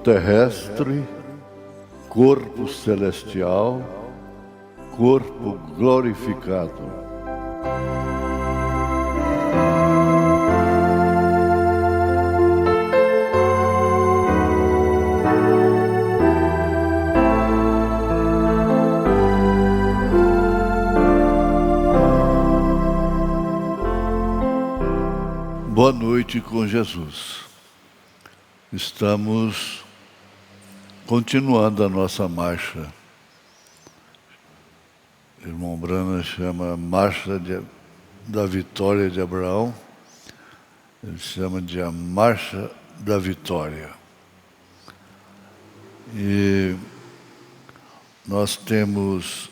terrestre, corpo celestial, corpo glorificado. Boa noite com Jesus. Estamos continuando a nossa marcha. O irmão Brana chama Marcha da Vitória de Abraão. Ele chama de a Marcha da Vitória. E nós temos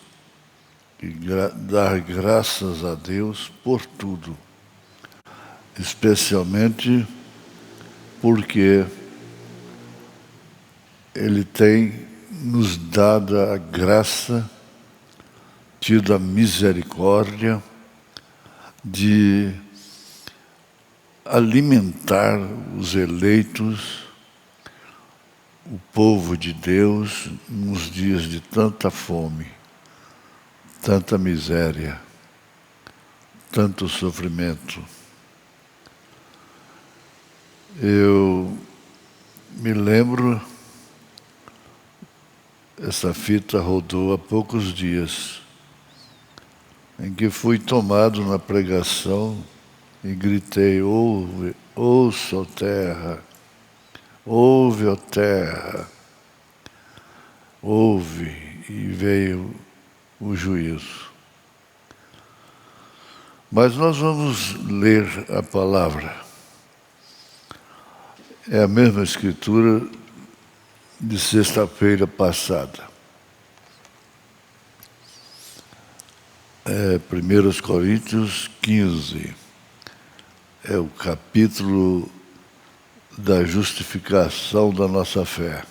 que dar graças a Deus por tudo. Especialmente porque Ele tem nos dado a graça, tido a misericórdia de alimentar os eleitos, o povo de Deus, nos dias de tanta fome, tanta miséria, tanto sofrimento. Eu me lembro, essa fita rodou há poucos dias, em que fui tomado na pregação e gritei: ouve, ouça, ó terra, ouve, ó terra, ouve, e veio o juízo. Mas nós vamos ler a palavra. É a mesma escritura de sexta-feira passada. É 1 Coríntios 15. É o capítulo da justificação da nossa fé.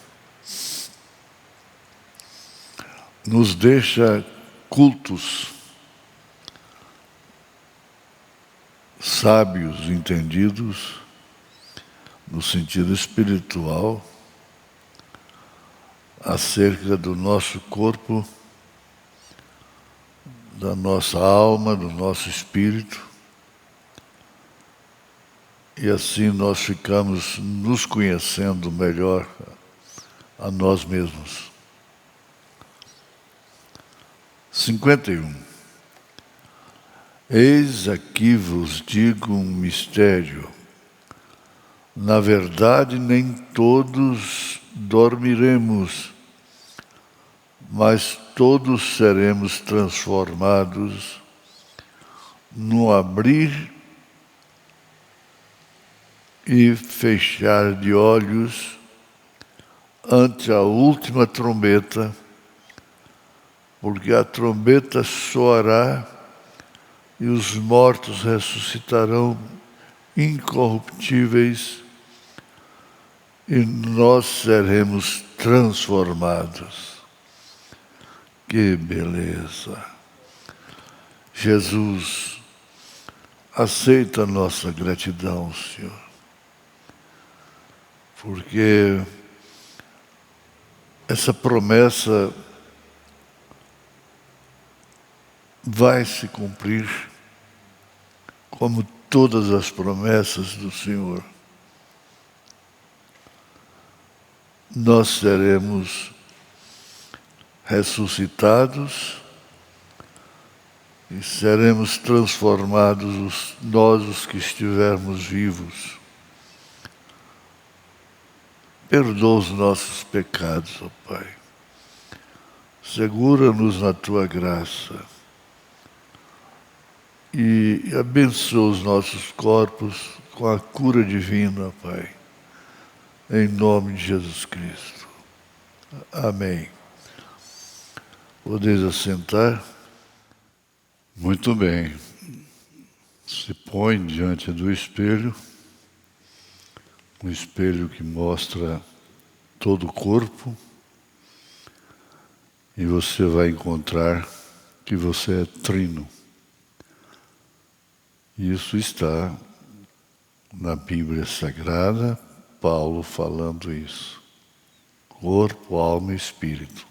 Nos deixa cultos, sábios, entendidos, no sentido espiritual, acerca do nosso corpo, da nossa alma, do nosso espírito, e assim nós ficamos nos conhecendo melhor a nós mesmos. 51. Eis aqui vos digo um mistério. Na verdade, nem todos dormiremos, mas todos seremos transformados no abrir e fechar de olhos ante a última trombeta, porque a trombeta soará e os mortos ressuscitarão incorruptíveis e nós seremos transformados. Que beleza! Jesus, aceita a nossa gratidão, Senhor, porque essa promessa vai se cumprir como todas as promessas do Senhor. Nós seremos ressuscitados e seremos transformados, nós os que estivermos vivos. Perdoa os nossos pecados, ó Pai. Segura-nos na Tua graça e abençoa os nossos corpos com a cura divina, ó Pai. Em nome de Jesus Cristo. Amém. Podeis assentar? Muito bem. Se põe diante do espelho, um espelho que mostra todo o corpo, e você vai encontrar que você é trino. Isso está na Bíblia Sagrada, Paulo falando isso. corpo, alma e espírito.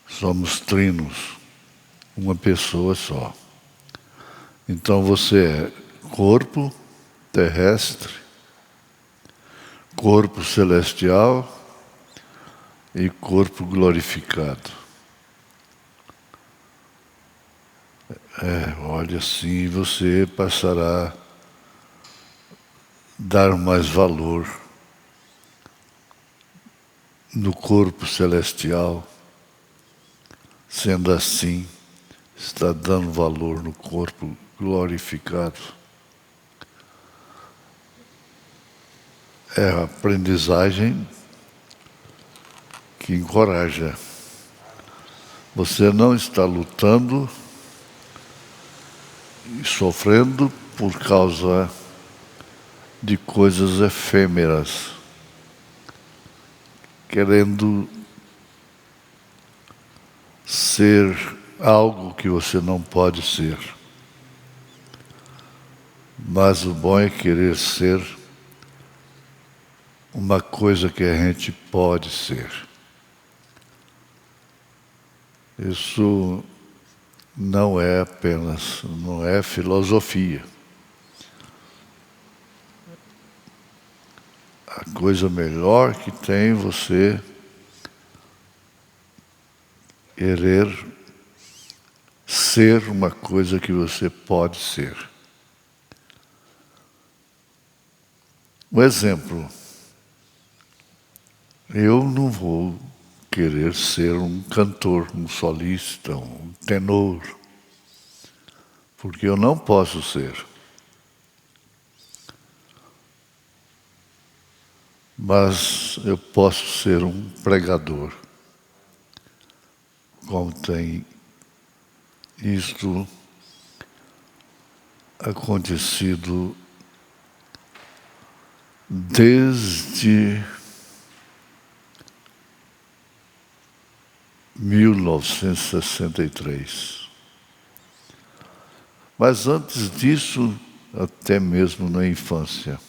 Somos trinos, uma pessoa só. Então você é corpo terrestre, corpo celestial e corpo glorificado. Olha, assim você passará a dar mais valor no corpo celestial. Sendo assim, está dando valor no corpo glorificado. É a aprendizagem que encoraja. Você não está lutando e sofrendo por causa de coisas efêmeras, querendo ser algo que você não pode ser. Mas o bom é querer ser uma coisa que a gente pode ser. Isso não é filosofia. A coisa melhor que tem você querer ser uma coisa que você pode ser. Um exemplo. Eu não vou querer ser um cantor, um solista, um tenor, porque eu não posso ser. Mas eu posso ser um pregador, como tem isto acontecido desde 1963. Mas antes disso, até mesmo na infância.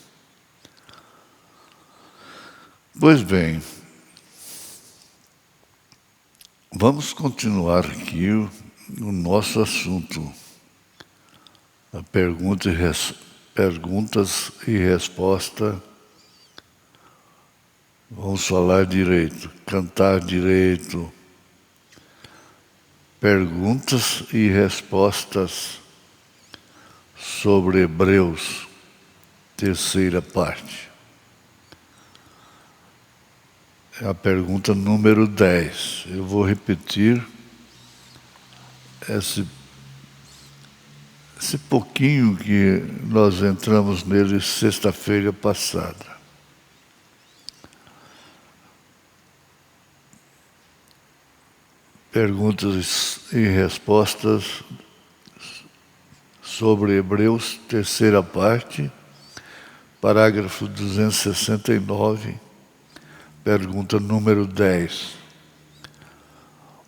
Pois bem, vamos continuar aqui o nosso assunto. A perguntas e resposta. Vamos falar direito, cantar direito. Perguntas e respostas sobre Hebreus, terceira parte. É a pergunta número 10. Eu vou repetir esse pouquinho que nós entramos nele sexta-feira passada. Perguntas e respostas sobre Hebreus, terceira parte, parágrafo 269, pergunta número 10.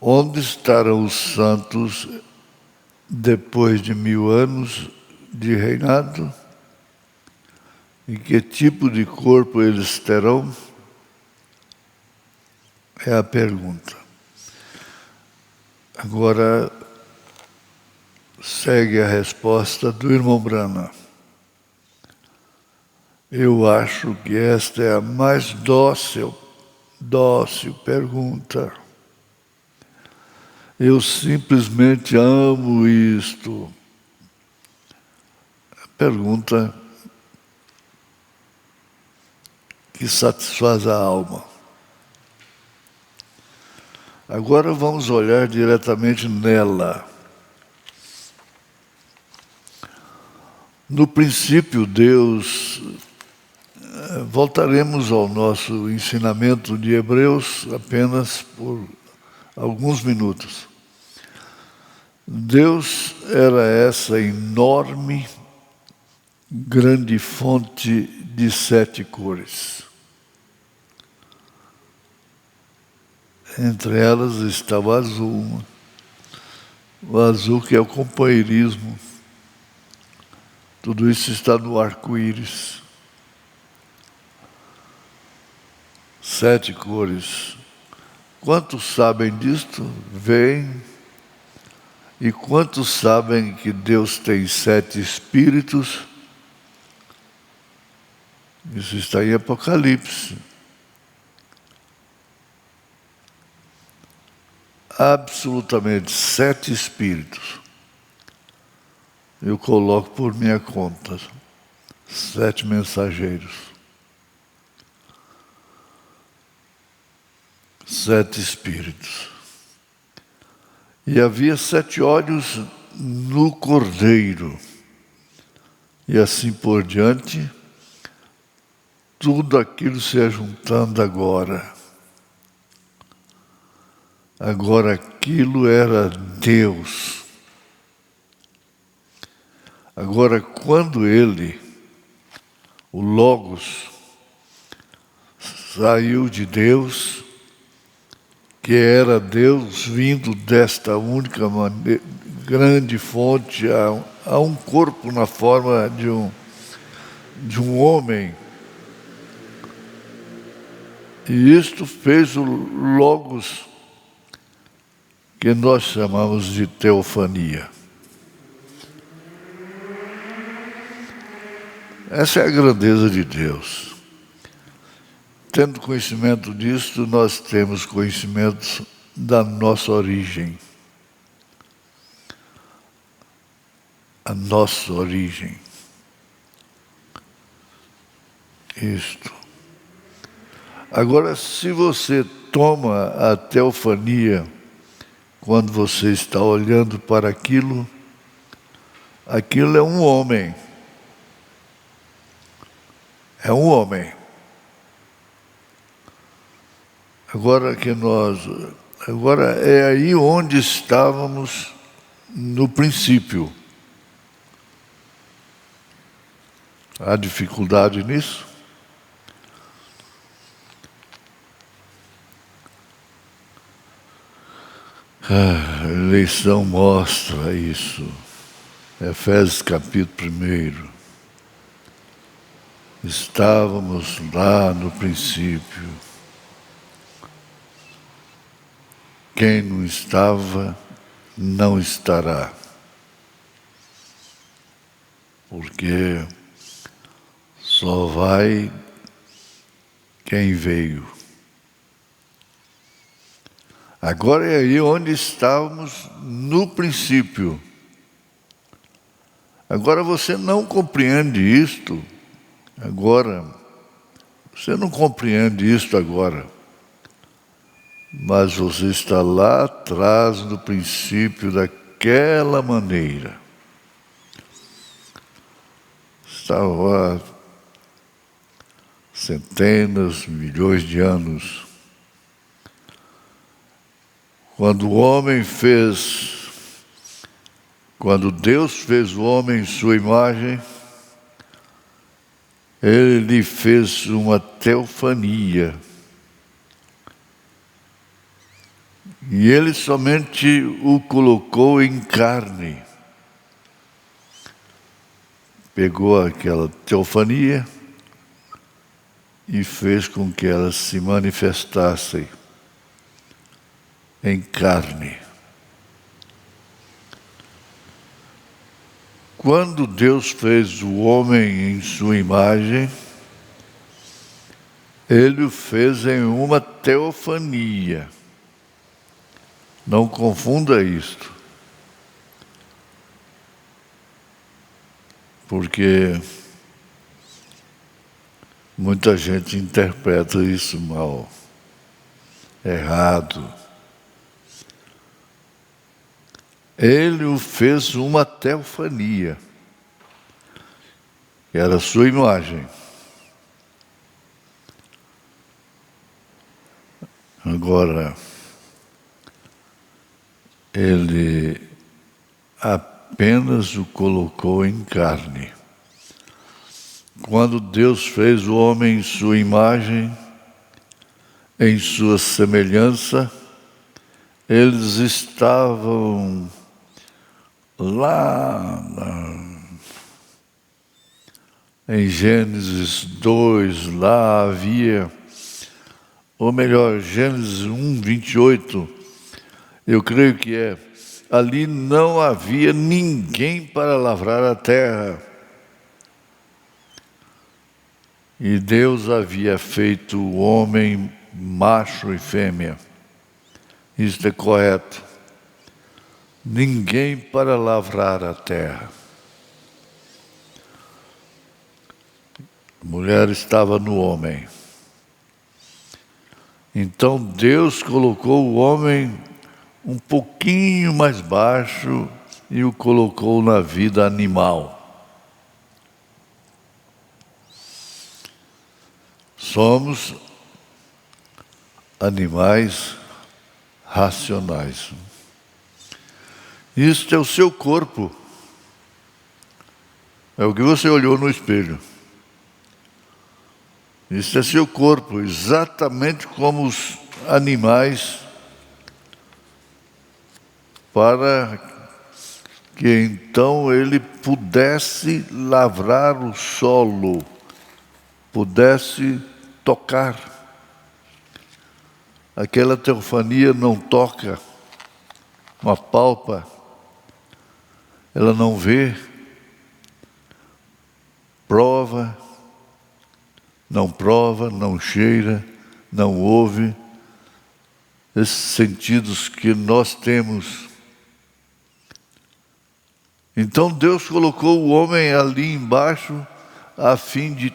Onde estarão os santos depois de 1000 anos de reinado? E que tipo de corpo eles terão? É a pergunta. Agora, segue a resposta do irmão Brahma. Eu acho que esta é a mais dócil pergunta. Eu simplesmente amo isto. Pergunta que satisfaz a alma. Agora vamos olhar diretamente nela. No princípio, Deus... Voltaremos ao nosso ensinamento de Hebreus apenas por alguns minutos. Deus era essa enorme, grande fonte de 7 cores. Entre elas estava o azul. O azul que é o companheirismo. Tudo isso está no arco-íris. 7 cores. Quantos sabem disto? Veem. E quantos sabem que Deus tem 7 espíritos? Isso está em Apocalipse. Absolutamente 7 espíritos. Eu coloco por minha conta 7 mensageiros. 7 espíritos. E havia 7 olhos no Cordeiro. E assim por diante, tudo aquilo se ajuntando agora. Agora aquilo era Deus. Agora quando ele, o Logos, saiu de Deus, que era Deus vindo desta única grande fonte a um corpo na forma de um homem. E isto fez o Logos, que nós chamamos de teofania. Essa é a grandeza de Deus. Tendo conhecimento disto, nós temos conhecimento da nossa origem. A nossa origem. Isto. Agora, se você toma a teofania, quando você está olhando para aquilo, aquilo é um homem. É um homem. Agora é aí onde estávamos no princípio. Há dificuldade nisso? A eleição mostra isso. Efésios capítulo 1. Estávamos lá no princípio. Quem não estava, não estará. Porque só vai quem veio. Agora é aí onde estávamos no princípio. Agora você não compreende isto agora. Você não compreende isto agora. Mas você está lá atrás no princípio daquela maneira. Estava há centenas, milhões de anos. Quando Deus fez o homem em sua imagem, Ele lhe fez uma teofania. E Ele somente o colocou em carne. Pegou aquela teofania e fez com que ela se manifestasse em carne. Quando Deus fez o homem em sua imagem, Ele o fez em uma teofania. Não confunda isto. Porque muita gente interpreta isso mal, errado. Ele o fez uma teofania, que era a sua imagem. Agora, Ele apenas o colocou em carne. Quando Deus fez o homem em sua imagem, em sua semelhança, eles estavam lá em Gênesis 2, lá havia ou melhor, Gênesis 1, 28, eu creio que é: ali não havia ninguém para lavrar a terra. E Deus havia feito o homem macho e fêmea. Isto é correto. Ninguém para lavrar a terra. A mulher estava no homem. Então Deus colocou o homem um pouquinho mais baixo e o colocou na vida animal. Somos animais racionais. Isto é o seu corpo. É o que você olhou no espelho. Isso é seu corpo, exatamente como os animais, para que então ele pudesse lavrar o solo, pudesse tocar. Aquela teofania não toca, não apalpa, ela não vê, prova, não cheira, não ouve. Esses sentidos que nós temos. Então Deus colocou o homem ali embaixo a fim de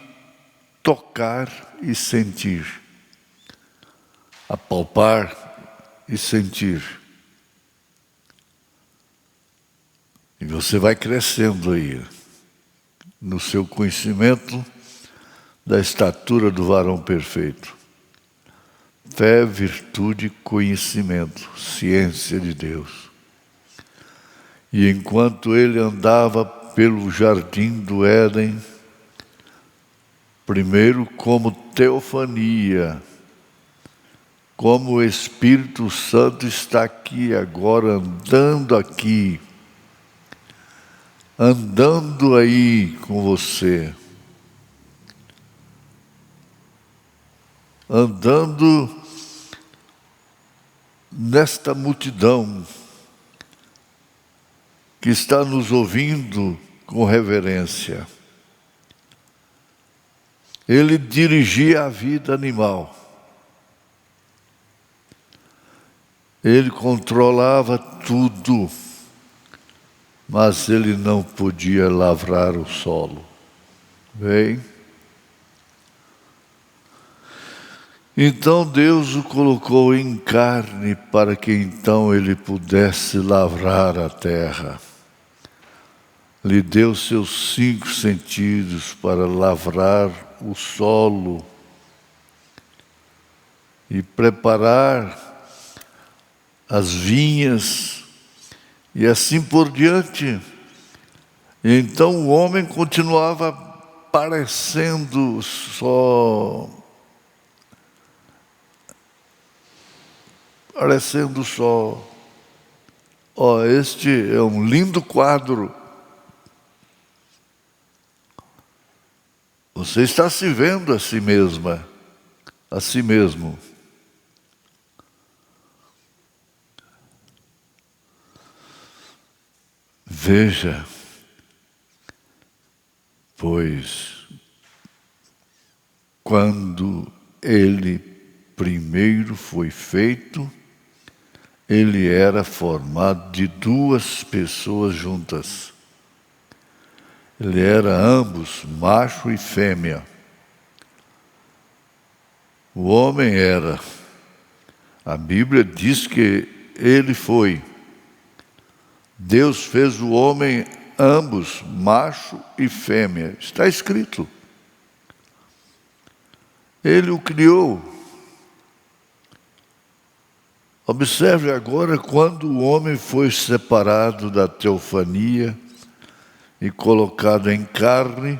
tocar e sentir, apalpar e sentir. E você vai crescendo aí, no seu conhecimento da estatura do varão perfeito. Fé, virtude, conhecimento, ciência de Deus. E enquanto ele andava pelo jardim do Éden, primeiro como teofania, como o Espírito Santo está aqui agora, andando aqui, andando aí com você, andando nesta multidão que está nos ouvindo com reverência. Ele dirigia a vida animal. Ele controlava tudo, mas ele não podia lavrar o solo. Bem? Então Deus o colocou em carne para que então ele pudesse lavrar a terra. Lhe deu seus 5 sentidos para lavrar o solo e preparar as vinhas e assim por diante. E então o homem continuava parecendo só. Este é um lindo quadro. Você está se vendo a si mesma, a si mesmo. Veja, pois, quando ele primeiro foi feito, ele era formado de 2 pessoas juntas. Ele era ambos, macho e fêmea. O homem era. A Bíblia diz que ele foi. Deus fez o homem ambos, macho e fêmea. Está escrito. Ele o criou. Observe agora quando o homem foi separado da teofania e colocado em carne,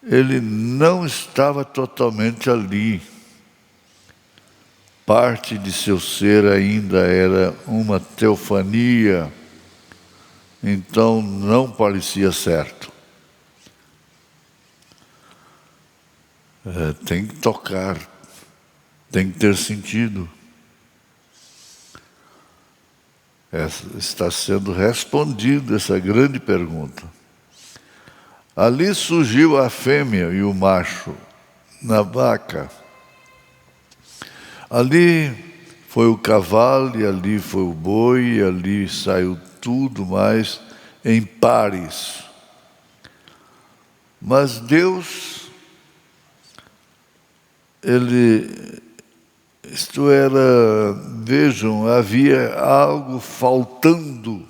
ele não estava totalmente ali. Parte de seu ser ainda era uma teofania, então não parecia certo. Tem que tocar, Tem que ter sentido. Está sendo respondida essa grande pergunta. Ali surgiu a fêmea e o macho na vaca. Ali foi o cavalo, e ali foi o boi, e ali saiu tudo mais em pares. Mas Deus, isto era, vejam, havia algo faltando.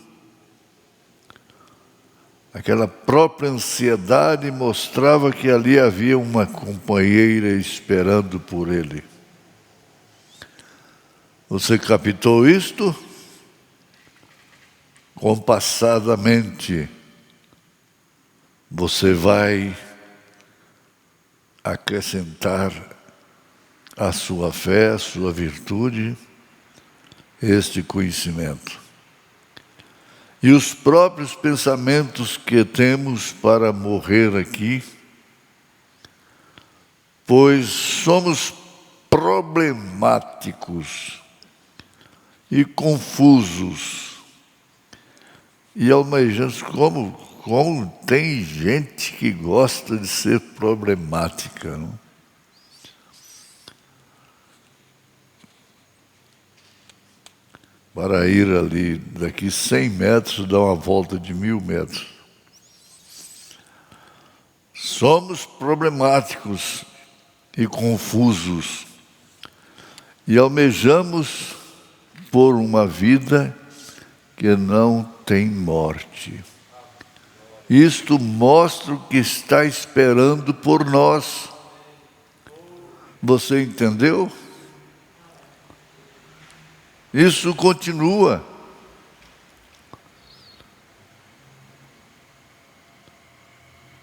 Aquela própria ansiedade mostrava que ali havia uma companheira esperando por ele. Você captou isto? Compassadamente, você vai acrescentar à sua fé, à sua virtude, este conhecimento. E os próprios pensamentos que temos para morrer aqui, pois somos problemáticos e confusos. E almejantes, como tem gente que gosta de ser problemática, não? Para ir ali, daqui 100 metros, dar uma volta de 1000 metros. Somos problemáticos e confusos e almejamos por uma vida que não tem morte. Isto mostra o que está esperando por nós. Você entendeu? Isso continua.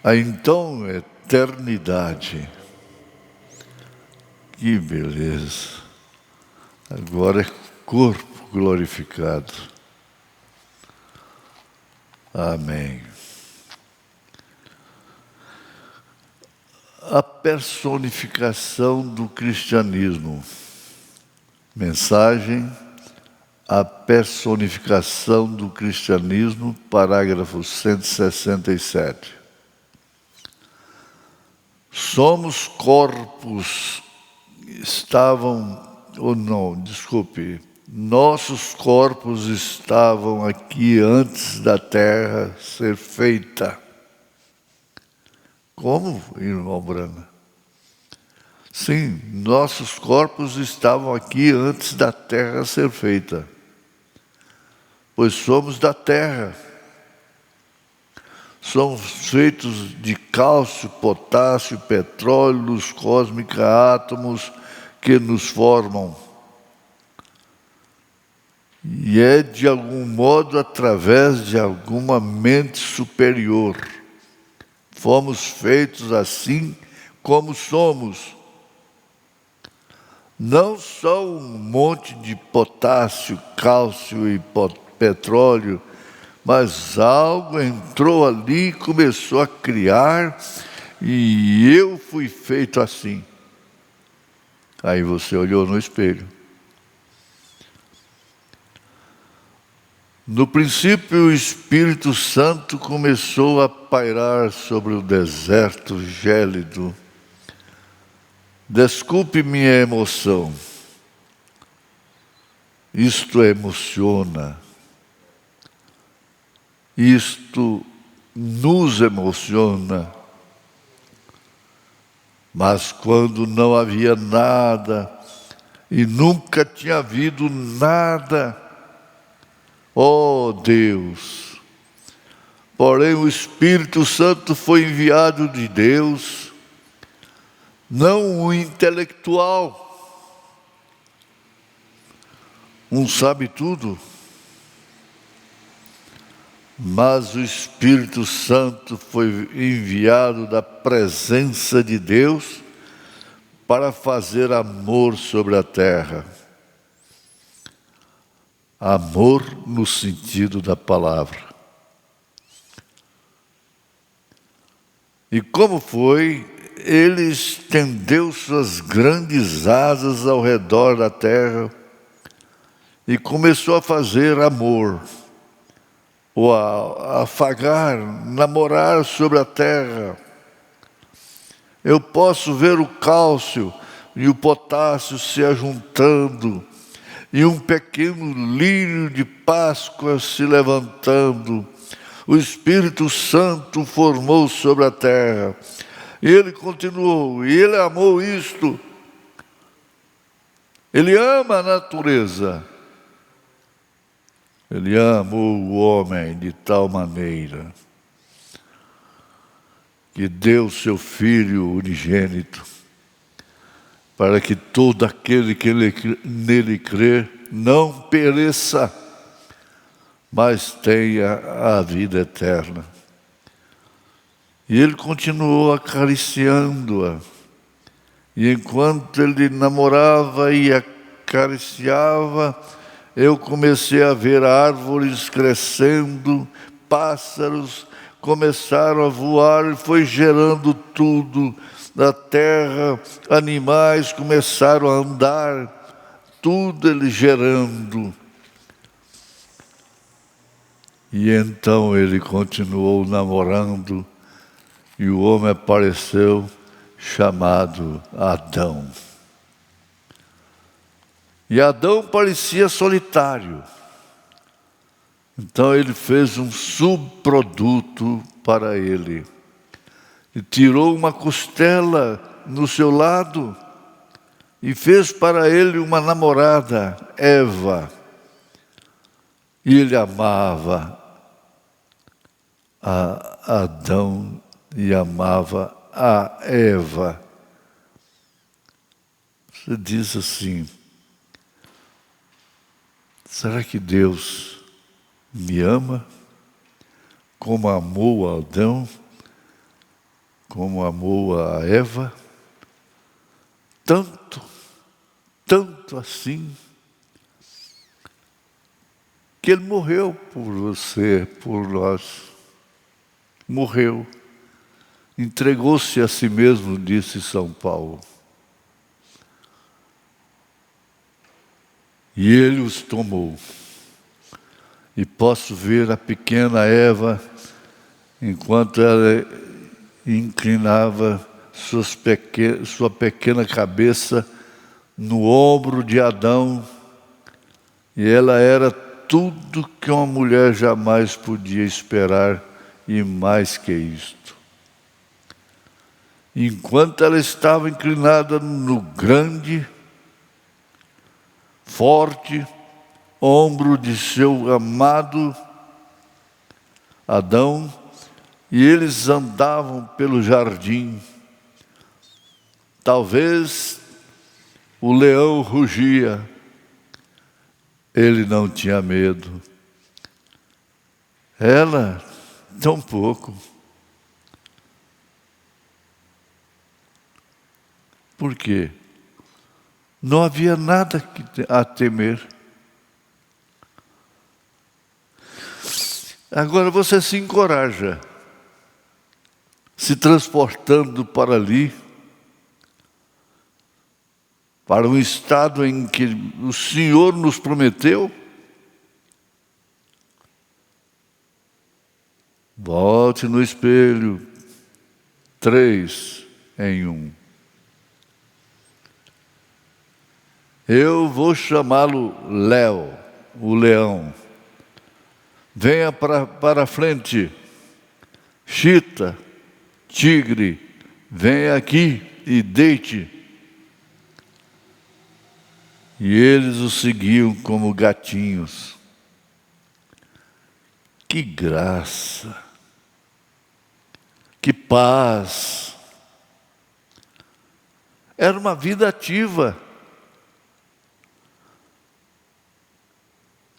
A então eternidade. Que beleza. Agora é corpo glorificado. Amém. A personificação do cristianismo. Mensagem: a personificação do cristianismo, parágrafo 167. Somos corpos, nossos corpos estavam aqui antes da terra ser feita. Como, irmão Brana? Sim, nossos corpos estavam aqui antes da terra ser feita, pois somos da terra. Somos feitos de cálcio, potássio, petróleo, luz cósmica, átomos que nos formam. E é de algum modo através de alguma mente superior. Fomos feitos assim como somos. Não só um monte de potássio, cálcio e petróleo, mas algo entrou ali e começou a criar, e eu fui feito assim. Aí você olhou no espelho. No princípio, o Espírito Santo começou a pairar sobre o deserto gélido. Desculpe minha emoção. Isto emociona. Isto nos emociona. Mas quando não havia nada, e nunca tinha havido nada, ó Deus! Porém o Espírito Santo foi enviado de Deus, não um intelectual, um sabe tudo, mas o Espírito Santo foi enviado da presença de Deus para fazer amor sobre a terra. Amor no sentido da palavra. E como foi ele estendeu suas grandes asas ao redor da terra e começou a fazer amor, ou a afagar, namorar sobre a terra. Eu posso ver o cálcio e o potássio se ajuntando, e um pequeno lírio de Páscoa se levantando. O Espírito Santo formou sobre a terra. E ele continuou, e ele amou isto. Ele ama a natureza. Ele amou o homem de tal maneira que deu seu Filho unigênito, para que todo aquele que nele crê não pereça, mas tenha a vida eterna. E ele continuou acariciando-a. E enquanto ele namorava e acariciava, eu comecei a ver árvores crescendo, pássaros começaram a voar, e foi gerando tudo da terra, animais começaram a andar, tudo ele gerando. E então ele continuou namorando, e o homem apareceu chamado Adão. E Adão parecia solitário. Então ele fez um subproduto para ele. E tirou uma costela no seu lado e fez para ele uma namorada, Eva. E ele amava a Adão e amava a Eva. Você diz assim: será que Deus me ama como amou a Adão, como amou a Eva? Tanto assim, que Ele morreu por você, por nós. Morreu. Entregou-se a si mesmo, disse São Paulo. E Ele os tomou. E posso ver a pequena Eva, enquanto ela inclinava sua pequena cabeça no ombro de Adão, e ela era tudo que uma mulher jamais podia esperar, e mais que isto. Enquanto ela estava inclinada no grande, forte ombro de seu amado Adão, e eles andavam pelo jardim. Talvez o leão rugia, ele não tinha medo. Ela, tão pouco. Por quê? Não havia nada a temer. Agora você se encoraja, se transportando para ali, para um estado em que o Senhor nos prometeu. Volte no espelho, 3 em 1. Eu vou chamá-lo Léo, o leão. Venha para frente, Chita, tigre, venha aqui e deite. E eles o seguiam como gatinhos. Que graça, que paz. Era uma vida ativa,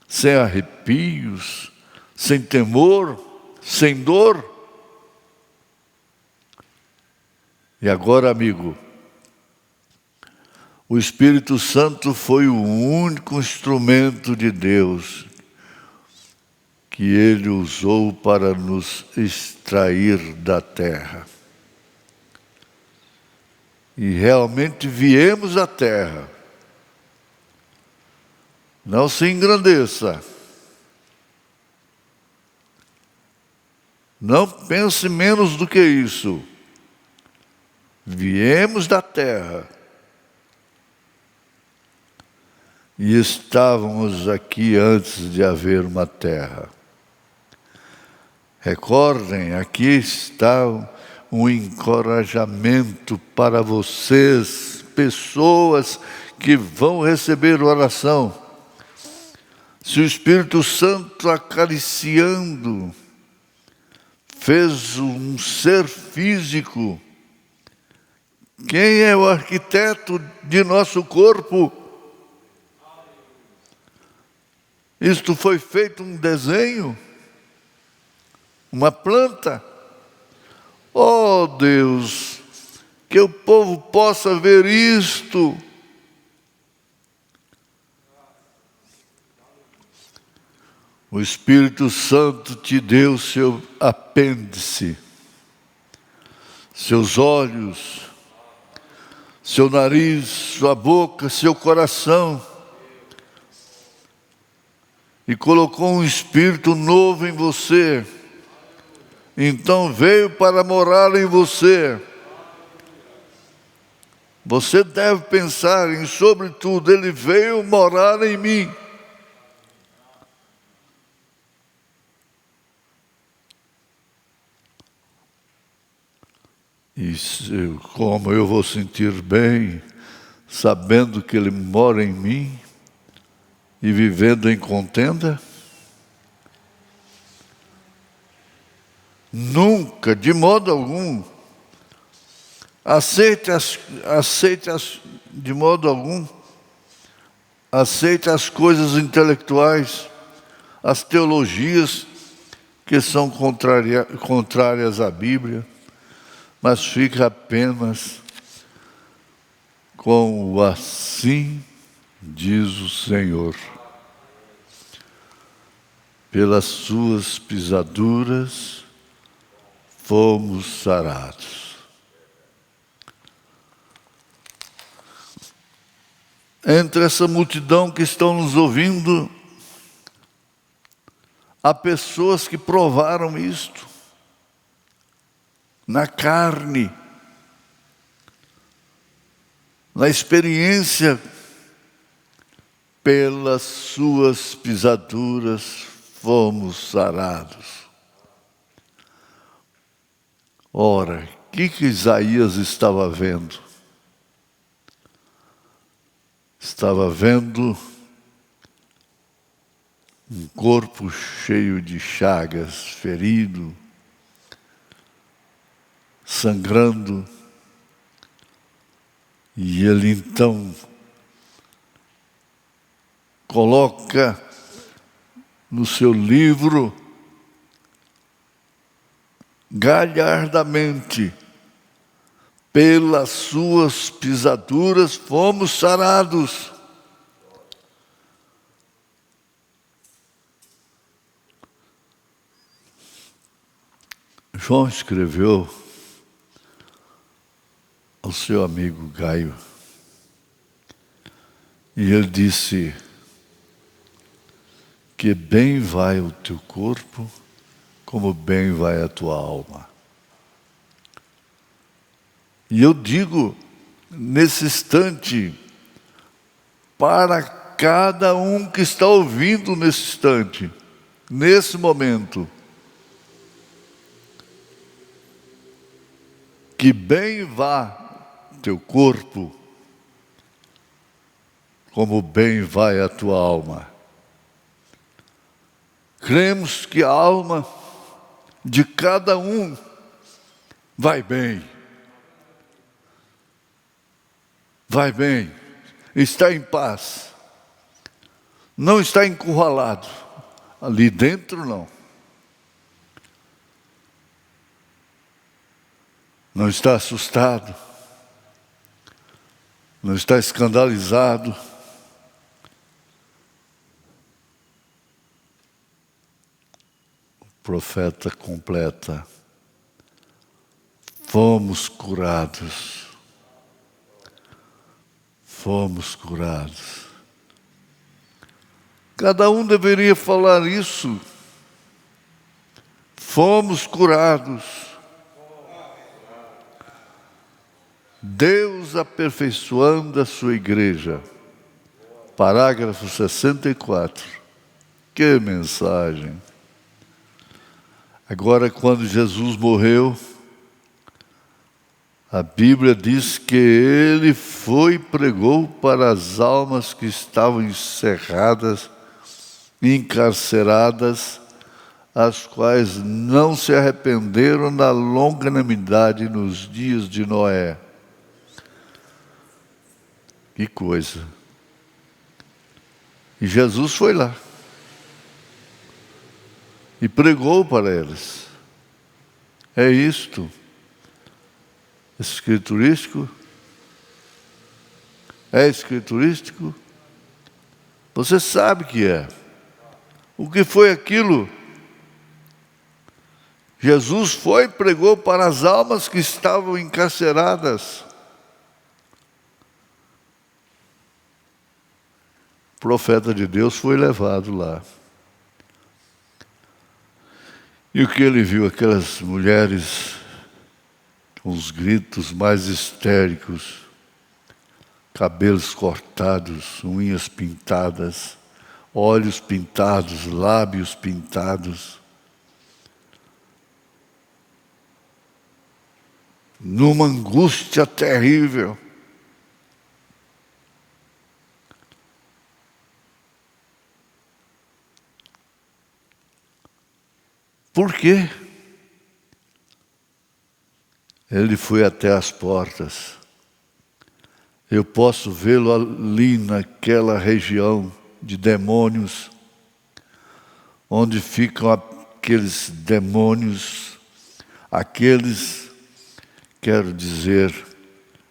sem arrepios, sem temor, sem dor. E agora, amigo, o Espírito Santo foi o único instrumento de Deus que Ele usou para nos extrair da terra. e realmente viemos à terra. Não se engrandeça. Não pense menos do que isso. Viemos da terra. E estávamos aqui antes de haver uma terra. Recordem, aqui está um encorajamento para vocês, pessoas que vão receber oração. Se o Espírito Santo acariciando fez um ser físico, quem é o arquiteto de nosso corpo? Isto foi feito um desenho? Uma planta? Oh Deus, que o povo possa ver isto. O Espírito Santo te deu seu apêndice, seus olhos, seu nariz, sua boca, seu coração, e colocou um espírito novo em você. Então veio para morar em você. Você deve pensar em, sobretudo, ele veio morar em mim. E como eu vou sentir bem, sabendo que ele mora em mim e vivendo em contenda? Nunca, de modo algum. De modo algum. Aceite as coisas intelectuais, as teologias que são contrárias à Bíblia, mas fica apenas com o assim diz o Senhor. Pelas suas pisaduras fomos sarados. Entre essa multidão que estão nos ouvindo, há pessoas que provaram isto na carne, na experiência. Pelas suas pisaduras fomos sarados. Ora, o que Isaías estava vendo? Estava vendo um corpo cheio de chagas, ferido, sangrando, e ele então coloca no seu livro galhardamente: pelas suas pisaduras fomos sarados. João escreveu ao seu amigo Gaio, e ele disse que bem vai o teu corpo, como bem vai a tua alma. E eu digo, nesse instante, para cada um que está ouvindo nesse instante, nesse momento, que bem vá teu corpo, como bem vai a tua alma. Cremos que a alma de cada um vai bem. Vai bem, está em paz, não está encurralado, ali dentro não. Não está assustado, não está escandalizado. O profeta completa: fomos curados fomos curados. Cada um deveria falar isso. Fomos curados. Deus aperfeiçoando a sua igreja. Parágrafo 64. Que mensagem! Agora, quando Jesus morreu, a Bíblia diz que ele foi e pregou para as almas que estavam encerradas, encarceradas, as quais não se arrependeram da longanimidade nos dias de Noé. Que coisa! E Jesus foi lá e pregou para eles. É isto. Escriturístico? É escriturístico? Você sabe que é. O que foi aquilo? Jesus foi e pregou para as almas que estavam encarceradas. O profeta de Deus foi levado lá. E o que ele viu? Aquelas mulheres com os gritos mais histéricos, cabelos cortados, unhas pintadas, olhos pintados, lábios pintados, numa angústia terrível. Por quê? Ele foi até as portas. Eu posso vê-lo ali naquela região de demônios, onde ficam aqueles demônios, quero dizer,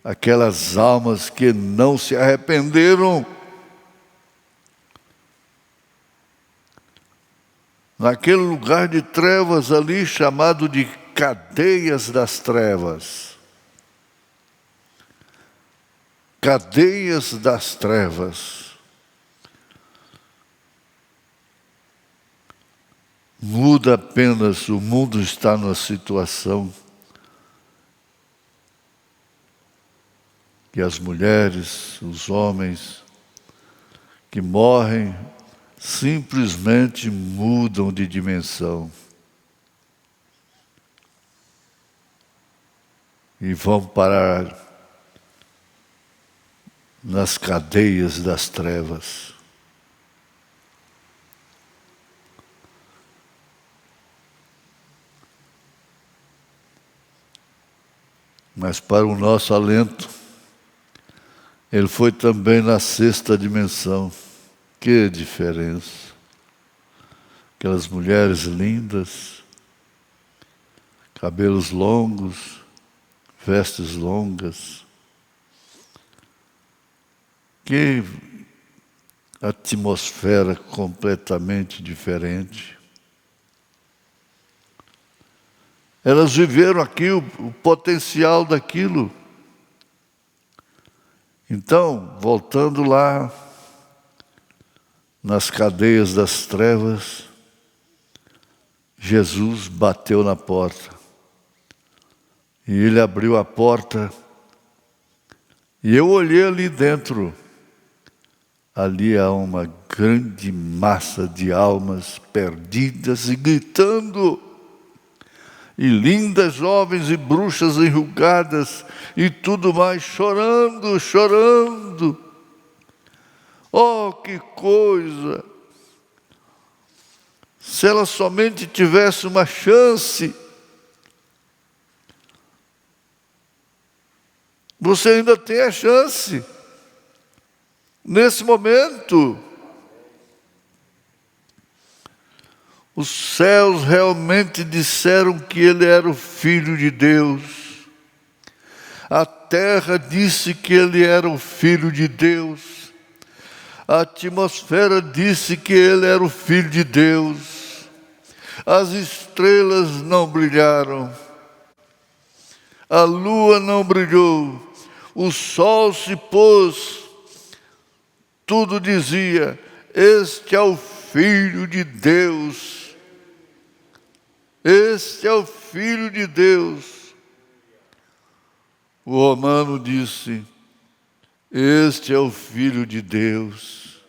aquelas almas que não se arrependeram. Naquele lugar de trevas ali, chamado de cadeias das trevas. Cadeias das trevas. Muda apenas, o mundo está numa situação que as mulheres, os homens que morrem, simplesmente mudam de dimensão e vão parar nas cadeias das trevas. Mas para o nosso alento, ele foi também na sexta dimensão. Que diferença! Aquelas mulheres lindas, cabelos longos, vestes longas. Que atmosfera completamente diferente. Elas viveram aqui o potencial daquilo. Então, voltando lá, nas cadeias das trevas, Jesus bateu na porta. E ele abriu a porta. E eu olhei ali dentro. Ali há uma grande massa de almas perdidas e gritando. E lindas jovens e bruxas enrugadas e tudo mais, chorando, chorando. Oh, que coisa! Se ela somente tivesse uma chance. Você ainda tem a chance. Nesse momento, os céus realmente disseram que ele era o Filho de Deus. A terra disse que ele era o Filho de Deus. A atmosfera disse que ele era o Filho de Deus. As estrelas não brilharam. A lua não brilhou. O sol se pôs tudo dizia: este é o Filho de Deus. Este é o Filho de Deus. O romano disse: este é o Filho de Deus.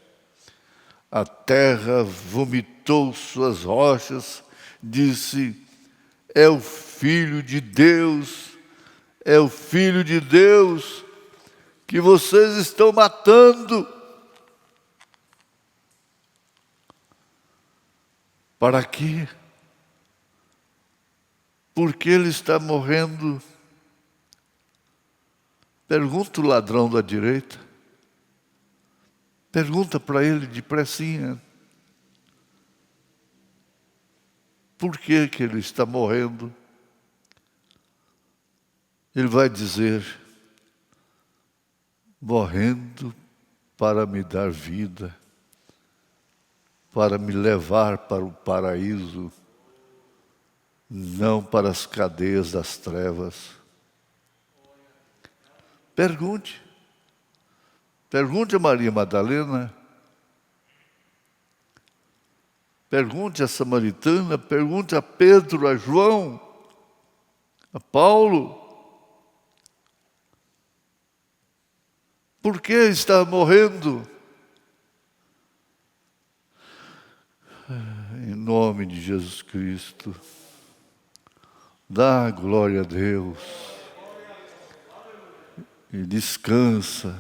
A terra vomitou suas rochas, disse: é o Filho de Deus, é o Filho de Deus que vocês estão matando. Para quê? Por que ele está morrendo? Pergunta o ladrão da direita. Pergunta para ele depressinha. Por que que ele está morrendo? Ele vai dizer: morrendo para me dar vida, para me levar para o paraíso, não para as cadeias das trevas. Pergunte. Pergunte a Maria Madalena. Pergunte a samaritana. Pergunte a Pedro, a João, a Paulo. Por que está morrendo? Em nome de Jesus Cristo, dá glória a Deus e descansa.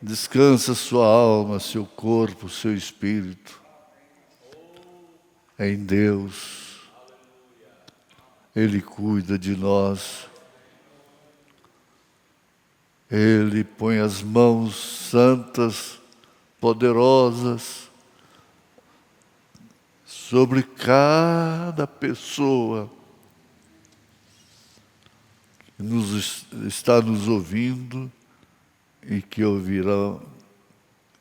Descansa sua alma, seu corpo, seu espírito em Deus. Ele cuida de nós. Ele põe as mãos santas, poderosas, sobre cada pessoa que está nos ouvindo e que ouvirão,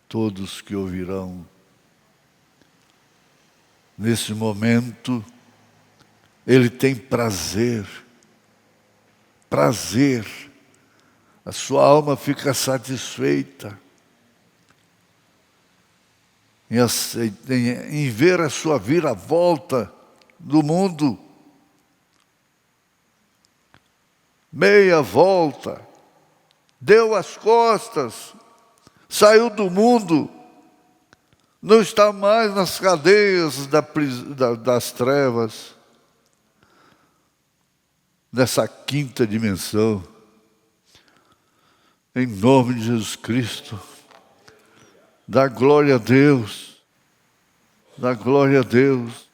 todos que ouvirão. Nesse momento, Ele tem prazer, a sua alma fica satisfeita em ver a sua viravolta do mundo. Meia volta, deu as costas, saiu do mundo, não está mais nas cadeias das trevas, nessa quinta dimensão. Em nome de Jesus Cristo, dá glória a Deus, dá glória a Deus,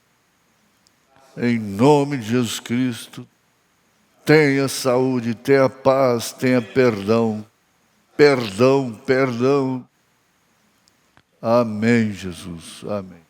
em nome de Jesus Cristo. Tenha saúde, tenha paz, tenha perdão. Perdão. Amém, Jesus. Amém.